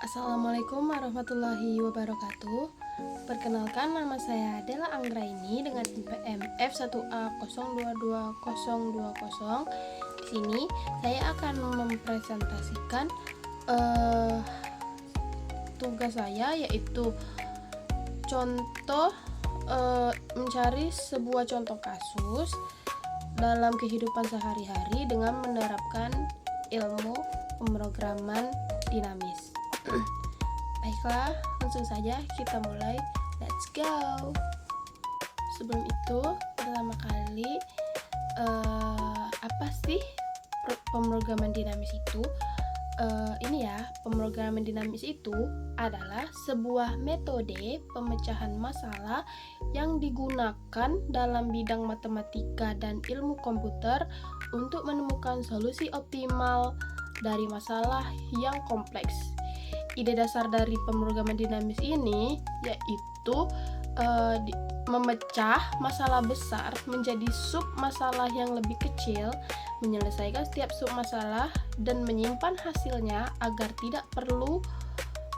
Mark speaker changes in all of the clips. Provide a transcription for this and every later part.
Speaker 1: Assalamualaikum warahmatullahi wabarakatuh. Perkenalkan, nama saya Della Anggraini dengan NPM F1A022020. Di sini saya akan mempresentasikan tugas saya, yaitu mencari sebuah contoh kasus dalam kehidupan sehari-hari dengan menerapkan ilmu pemrograman dinamis. Baiklah, langsung saja kita mulai. Let's go. Sebelum itu, pertama kali apa sih pemrograman dinamis itu? Pemrograman dinamis itu adalah sebuah metode pemecahan masalah yang digunakan dalam bidang matematika dan ilmu komputer untuk menemukan solusi optimal dari masalah yang kompleks. Ide dasar dari pemrograman dinamis ini yaitu memecah masalah besar menjadi sub masalah yang lebih kecil, menyelesaikan setiap sub masalah dan menyimpan hasilnya agar tidak perlu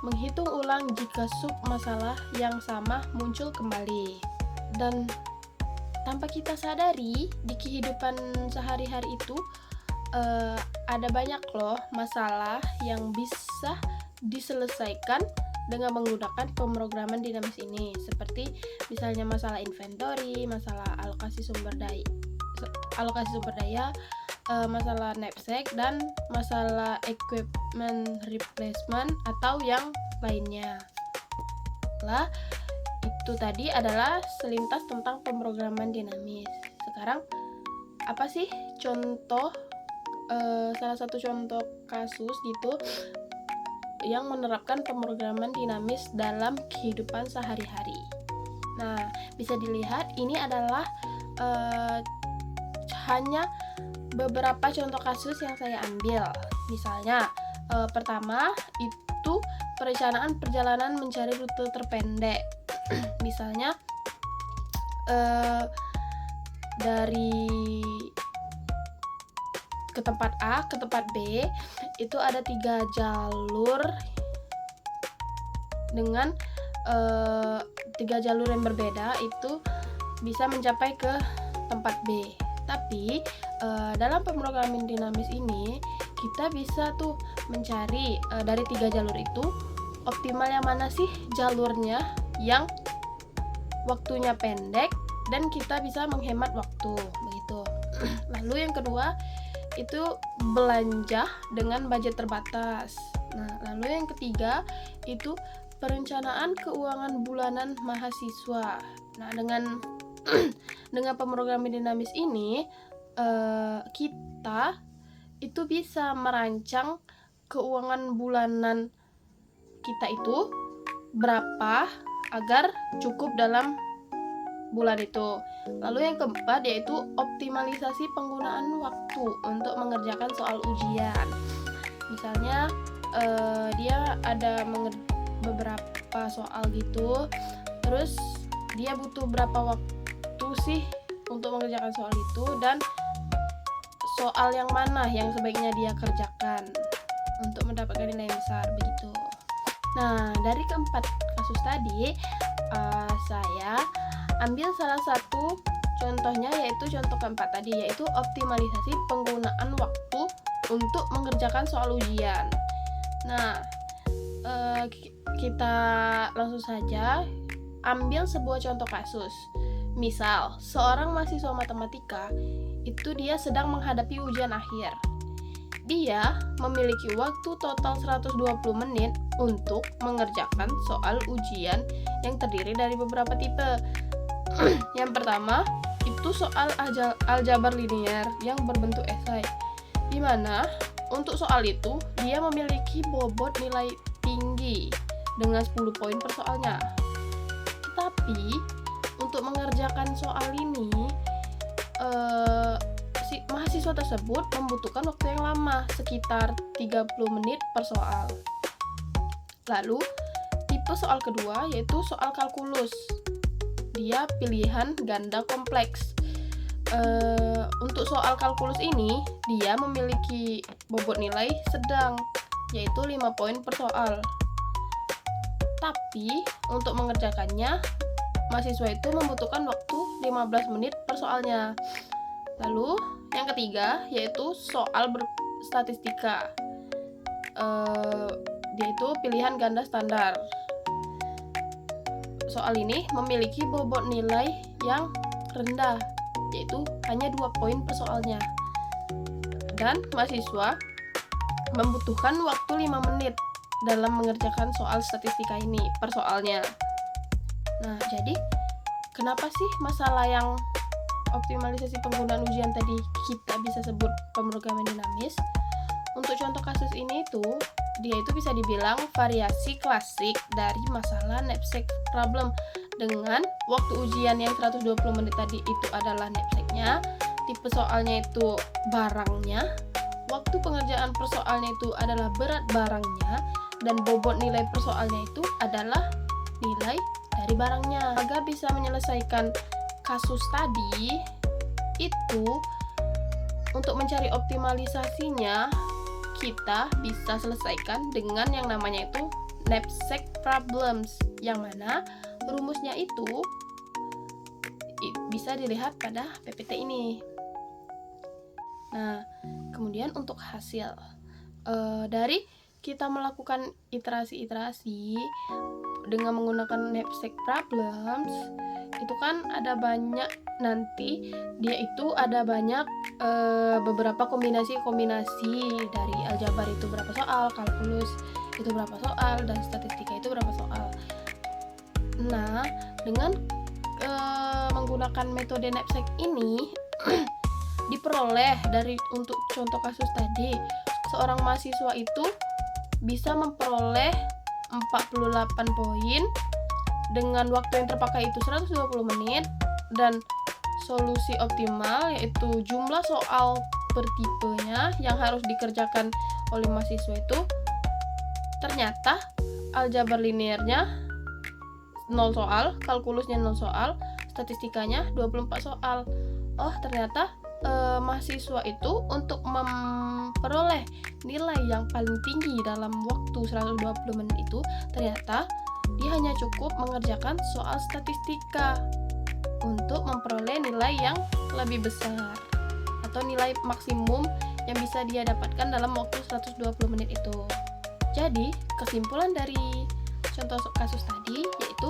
Speaker 1: menghitung ulang jika sub masalah yang sama muncul kembali. Dan tanpa kita sadari, di kehidupan sehari-hari itu ada banyak loh masalah yang bisa diselesaikan dengan menggunakan pemrograman dinamis ini, seperti misalnya masalah inventory, masalah alokasi sumber daya, masalah knapsack, dan masalah equipment replacement atau yang lainnya. Itu tadi adalah selintas tentang pemrograman dinamis. Sekarang apa sih salah satu contoh kasus gitu yang menerapkan pemrograman dinamis dalam kehidupan sehari-hari? Nah, bisa dilihat ini adalah hanya beberapa contoh kasus yang saya ambil. Misalnya, pertama itu perencanaan perjalanan mencari rute terpendek. Misalnya dari ke tempat A ke tempat B itu ada 3 jalur dengan 3 jalur yang berbeda, itu bisa mencapai ke tempat B. Tapi dalam pemrograman dinamis ini kita bisa tuh mencari dari 3 jalur itu optimal yang mana sih jalurnya yang waktunya pendek dan kita bisa menghemat waktu begitu. Lalu yang kedua itu belanja dengan budget terbatas. Nah, lalu yang ketiga itu perencanaan keuangan bulanan mahasiswa. Nah, dengan pemrograman dinamis ini kita itu bisa merancang keuangan bulanan kita itu berapa agar cukup dalam bulan itu. Lalu yang keempat yaitu optimalisasi penggunaan waktu untuk mengerjakan soal ujian. Misalnya dia ada beberapa soal gitu, terus dia butuh berapa waktu sih untuk mengerjakan soal itu, dan soal yang mana yang sebaiknya dia kerjakan untuk mendapatkan nilai besar begitu. Nah, dari keempat kasus tadi saya ambil salah satu contohnya, yaitu contoh keempat tadi, yaitu optimalisasi penggunaan waktu untuk mengerjakan soal ujian. Nah, kita langsung saja ambil sebuah contoh kasus. Misal, seorang mahasiswa matematika itu dia sedang menghadapi ujian akhir. Dia memiliki waktu total 120 menit untuk mengerjakan soal ujian yang terdiri dari beberapa tipe. Yang pertama, itu soal aljabar linier yang berbentuk esai, di mana untuk soal itu dia memiliki bobot nilai tinggi dengan 10 poin per soalnya. Tetapi untuk mengerjakan soal ini si mahasiswa tersebut membutuhkan waktu yang lama, sekitar 30 menit per soal. Lalu tipe soal kedua yaitu soal kalkulus. Dia pilihan ganda kompleks. Untuk soal kalkulus ini dia memiliki bobot nilai sedang, yaitu 5 poin per soal. Tapi untuk mengerjakannya mahasiswa itu membutuhkan waktu 15 menit per soalnya. Lalu yang ketiga yaitu soal berstatistika. Dia itu pilihan ganda standar. Soal ini memiliki bobot nilai yang rendah, yaitu hanya 2 poin per soalnya. Dan mahasiswa membutuhkan waktu 5 menit dalam mengerjakan soal statistika ini per soalnya. Nah, jadi kenapa sih masalah yang optimalisasi penggunaan ujian tadi kita bisa sebut pemrograman dinamis? Untuk contoh kasus ini dia itu bisa dibilang variasi klasik dari masalah knapsack problem. Dengan waktu ujian yang 120 menit tadi itu adalah knapsacknya, tipe soalnya itu barangnya, waktu pengerjaan persoalnya itu adalah berat barangnya, dan bobot nilai persoalnya itu adalah nilai dari barangnya. Agar bisa menyelesaikan kasus tadi itu, untuk mencari optimalisasinya kita bisa selesaikan dengan yang namanya itu knapsack problems, yang mana rumusnya itu bisa dilihat pada PPT ini. Nah, kemudian untuk hasil dari kita melakukan iterasi-iterasi dengan menggunakan knapsack problems, itu kan ada banyak, nanti dia itu ada banyak beberapa kombinasi-kombinasi dari aljabar itu berapa soal, kalkulus itu berapa soal, dan statistika itu berapa soal. Nah, dengan menggunakan metode knapsack ini diperoleh dari, untuk contoh kasus tadi, seorang mahasiswa itu bisa memperoleh 48 poin dengan waktu yang terpakai itu 120 menit, dan solusi optimal yaitu jumlah soal per tipenya yang harus dikerjakan oleh mahasiswa itu ternyata aljabar linearnya 0 soal, kalkulusnya 0 soal, statistikanya 24 soal. Oh, ternyata mahasiswa itu untuk memperoleh nilai yang paling tinggi dalam waktu 120 menit itu ternyata dia hanya cukup mengerjakan soal statistika untuk memperoleh nilai yang lebih besar atau nilai maksimum yang bisa dia dapatkan dalam waktu 120 menit itu. Jadi, kesimpulan dari contoh kasus tadi yaitu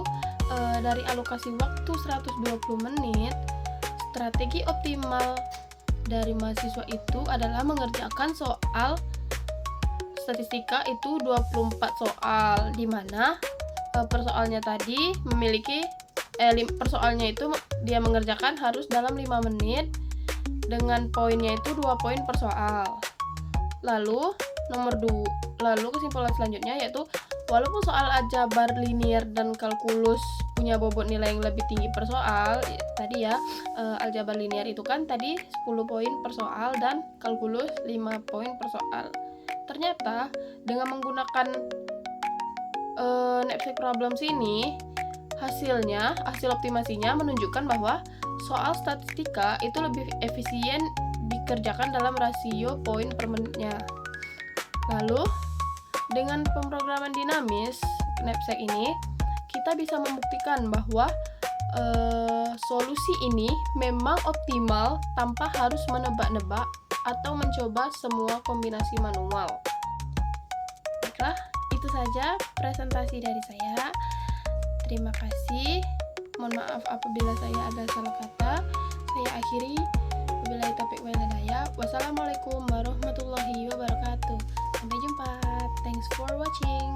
Speaker 1: dari alokasi waktu 120 menit, strategi optimal dari mahasiswa itu adalah mengerjakan soal statistika itu 24 soal, di mana persoalnya tadi memiliki persoalnya itu dia mengerjakan harus dalam 5 menit dengan poinnya itu 2 poin per soal. Lalu lalu kesimpulan selanjutnya yaitu walaupun soal aljabar linear dan kalkulus punya bobot nilai yang lebih tinggi per soal, tadi ya, aljabar linear itu kan tadi 10 poin per soal dan kalkulus 5 poin per soal. Ternyata dengan menggunakan knapsack problems ini, hasil optimasinya menunjukkan bahwa soal statistika itu lebih efisien dikerjakan dalam rasio poin per menitnya. Lalu dengan pemrograman dinamis knapsack ini, kita bisa membuktikan bahwa solusi ini memang optimal tanpa harus menebak-nebak atau mencoba semua kombinasi manual. Baiklah, itu saja presentasi dari saya. Terima kasih. Mohon maaf apabila saya ada salah kata. Saya akhiri. Wabillahi taufiq wal hidayah. Wassalamualaikum warahmatullahi wabarakatuh. Sampai jumpa. Thanks for watching.